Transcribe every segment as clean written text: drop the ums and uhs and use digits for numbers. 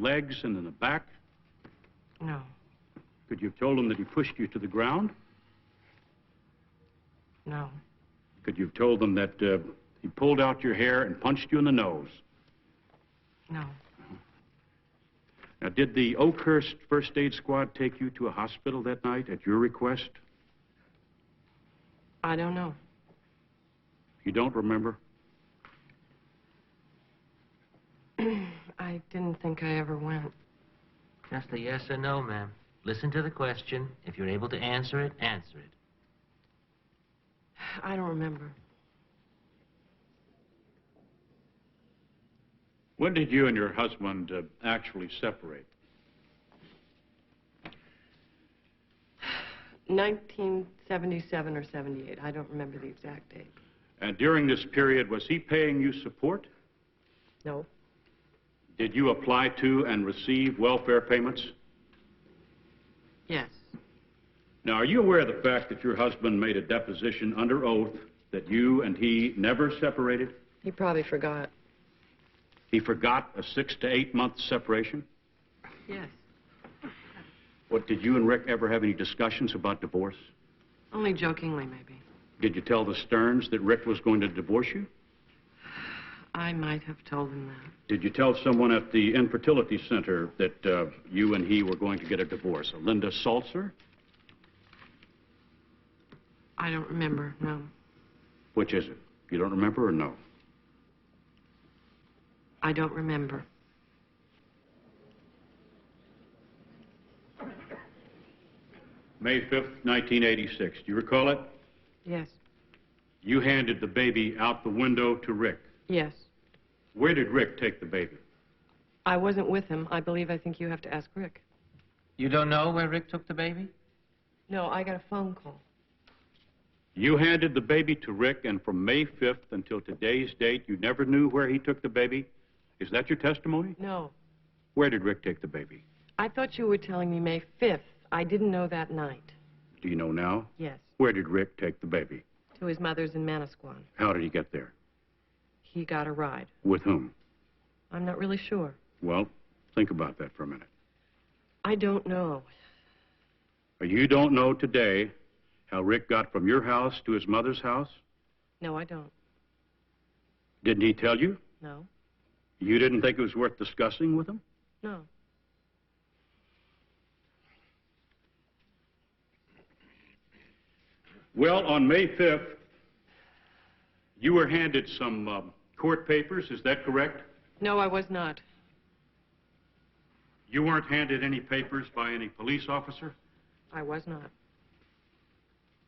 legs and in the back? No. Could you have told him that he pushed you to the ground? No. Could you have told them that he pulled out your hair and punched you in the nose? No. Now, did the Oakhurst First Aid Squad take you to a hospital that night at your request? I don't know. You don't remember? I didn't think I ever went. Just a yes or no, ma'am. Listen to the question. If you're able to answer it, answer it. I don't remember. When did you and your husband actually separate? 1977 or 78. I don't remember the exact date. And during this period, was he paying you support? No. Did you apply to and receive welfare payments? Yes. Now, are you aware of the fact that your husband made a deposition under oath that you and he never separated? He probably forgot. He forgot a 6 to 8 month separation? Yes. What, did you and Rick ever have any discussions about divorce? Only jokingly, maybe. Did you tell the Sterns that Rick was going to divorce you? I might have told him that. Did you tell someone at the infertility center that you and he were going to get a divorce? A Linda Salzer? I don't remember, no. Which is it? You don't remember or no? I don't remember. May 5th, 1986. Do you recall it? Yes. You handed the baby out the window to Rick. Yes. Where did Rick take the baby? I wasn't with him. I think you have to ask Rick. You don't know where Rick took the baby? No, I got a phone call. You handed the baby to Rick, and from May 5th until today's date, you never knew where he took the baby? Is that your testimony? No. Where did Rick take the baby? I thought you were telling me May 5th. I didn't know that night. Do you know now? Yes. Where did Rick take the baby? To his mother's in Manasquan. How did he get there? He got a ride. With whom? I'm not really sure. Well, think about that for a minute. I don't know. You don't know today how Rick got from your house to his mother's house? No, I don't. Didn't he tell you? No. You didn't think it was worth discussing with him? No. Well, on May 5th, you were handed some court papers, is that correct? No, I was not. You weren't handed any papers by any police officer? I was not.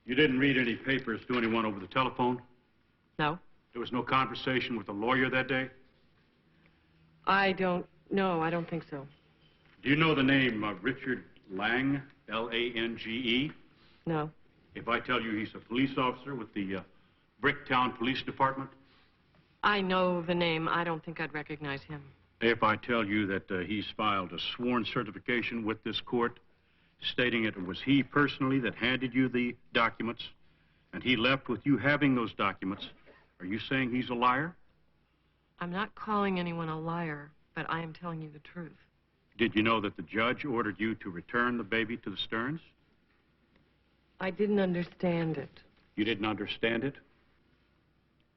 You didn't read any papers to anyone over the telephone? No. There was no conversation with a lawyer that day? I don't think so. Do you know the name Richard Lange, L-A-N-G-E? No. If I tell you he's a police officer with the Bricktown Police Department? I know the name. I don't think I'd recognize him. If I tell you that he's filed a sworn certification with this court stating it was he personally that handed you the documents and he left with you having those documents, are you saying he's a liar? I'm not calling anyone a liar, but I am telling you the truth. Did you know that the judge ordered you to return the baby to the Sterns? I didn't understand it. You didn't understand it?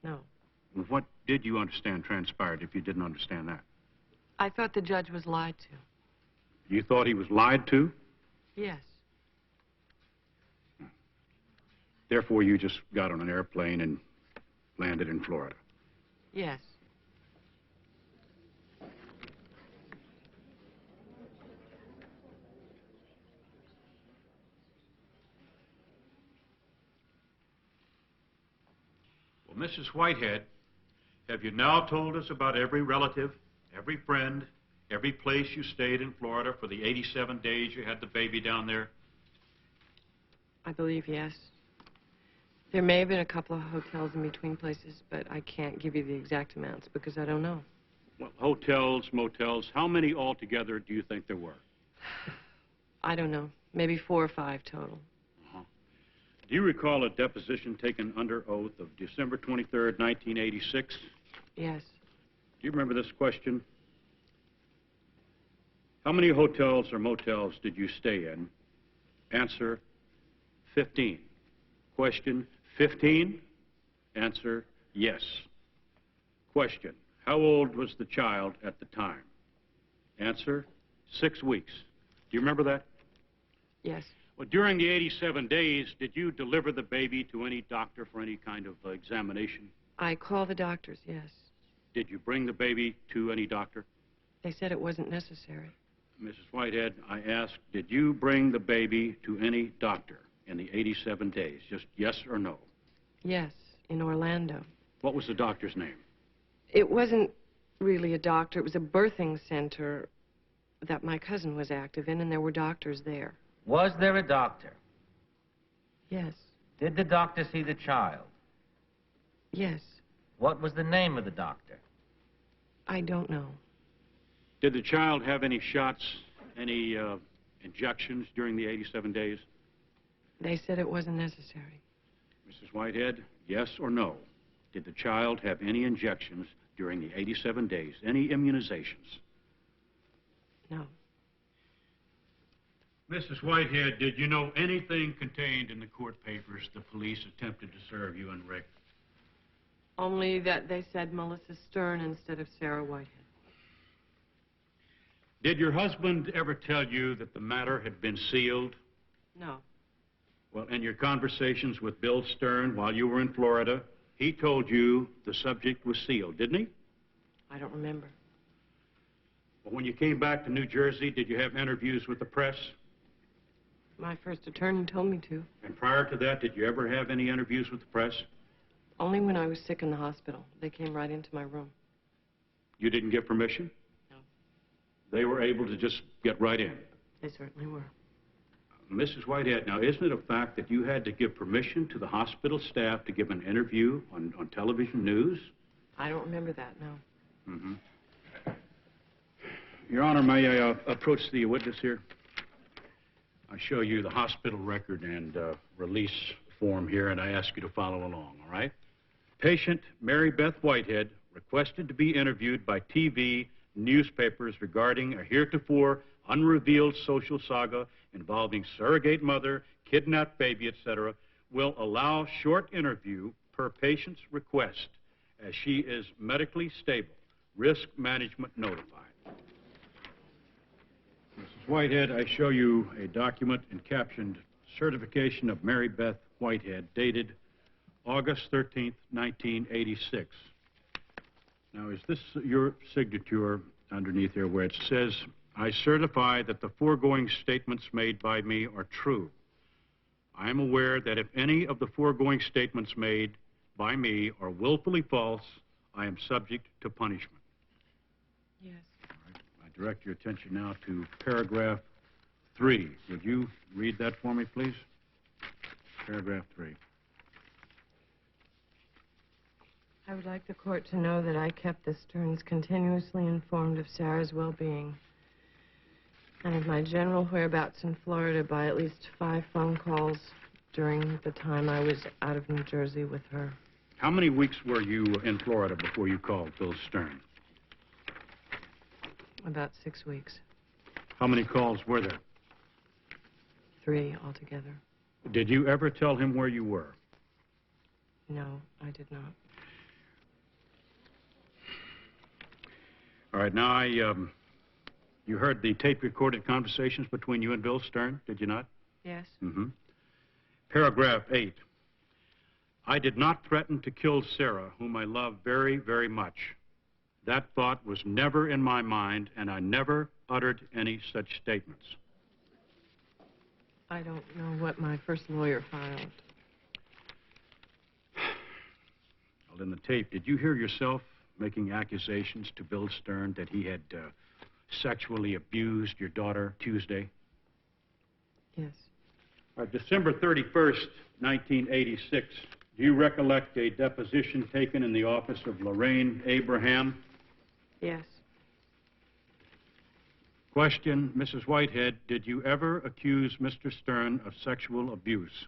No. What did you understand transpired if you didn't understand that? I thought the judge was lied to. You thought he was lied to? Yes. Therefore, you just got on an airplane and landed in Florida? Yes. Well, Mrs. Whitehead, have you now told us about every relative, every friend, every place you stayed in Florida for the 87 days you had the baby down there? I believe yes. There may have been a couple of hotels in between places, but I can't give you the exact amounts because I don't know. Well, hotels, motels, how many altogether do you think there were? I don't know. Maybe 4 or 5 total. Do you recall a deposition taken under oath of December 23rd, 1986? Yes. Do you remember this question? How many hotels or motels did you stay in? Answer, 15. Question, 15? Answer, yes. Question, how old was the child at the time? Answer, 6 weeks. Do you remember that? Yes. Well, during the 87 days, did you deliver the baby to any doctor for any kind of examination? I called the doctors, yes. Did you bring the baby to any doctor? They said it wasn't necessary. Mrs. Whitehead, I asked, did you bring the baby to any doctor in the 87 days? Just yes or no? Yes, in Orlando. What was the doctor's name? It wasn't really a doctor. It was a birthing center that my cousin was active in, and there were doctors there. Was there a doctor? Yes. Did the doctor see the child? Yes. What was the name of the doctor? I don't know. Did the child have any shots, any injections during the 87 days? They said it wasn't necessary. Mrs. Whitehead, yes or no? Did the child have any injections during the 87 days, any immunizations? No. Mrs. Whitehead, did you know anything contained in the court papers the police attempted to serve you and Rick? Only that they said Melissa Stern instead of Sarah Whitehead. Did your husband ever tell you that the matter had been sealed? No. Well, in your conversations with Bill Stern while you were in Florida, he told you the subject was sealed, didn't he? I don't remember. Well, when you came back to New Jersey, did you have interviews with the press? My first attorney told me to. And prior to that, did you ever have any interviews with the press? Only when I was sick in the hospital. They came right into my room. You didn't get permission? No. They were able to just get right in? They certainly were. Mrs. Whitehead, now isn't it a fact that you had to give permission to the hospital staff to give an interview on television news? I don't remember that, no. Mm-hmm. Your Honor, may I approach the witness here? I show you the hospital record and release form here, and I ask you to follow along, all right? Patient Mary Beth Whitehead requested to be interviewed by TV newspapers regarding a heretofore unrevealed social saga involving surrogate mother, kidnapped baby, etc., will allow short interview per patient's request as she is medically stable. Risk management notified. Mrs. Whitehead, I show you a document captioned Certification of Mary Beth Whitehead, dated August 13th, 1986. Now, is this your signature underneath there where it says, I certify that the foregoing statements made by me are true. I am aware that if any of the foregoing statements made by me are willfully false, I am subject to punishment. Yes. All right. I direct your attention now to paragraph 3. Would you read that for me, please? Paragraph 3. I would like the court to know that I kept the Sterns continuously informed of Sarah's well-being and of my general whereabouts in Florida by at least 5 phone calls during the time I was out of New Jersey with her. How many weeks were you in Florida before you called Bill Stern? About 6 weeks. How many calls were there? 3 altogether. Did you ever tell him where you were? No, I did not. All right, now you heard the tape-recorded conversations between you and Bill Stern, did you not? Yes. Mm-hmm. Paragraph 8. I did not threaten to kill Sarah, whom I love very, very much. That thought was never in my mind, and I never uttered any such statements. I don't know what my first lawyer filed. Well, in the tape, did you hear yourself making accusations to Bill Stern that he had sexually abused your daughter Tuesday? Yes. December 31st, 1986, do you recollect a deposition taken in the office of Lorraine Abraham? Yes. Question, Mrs. Whitehead, did you ever accuse Mr. Stern of sexual abuse?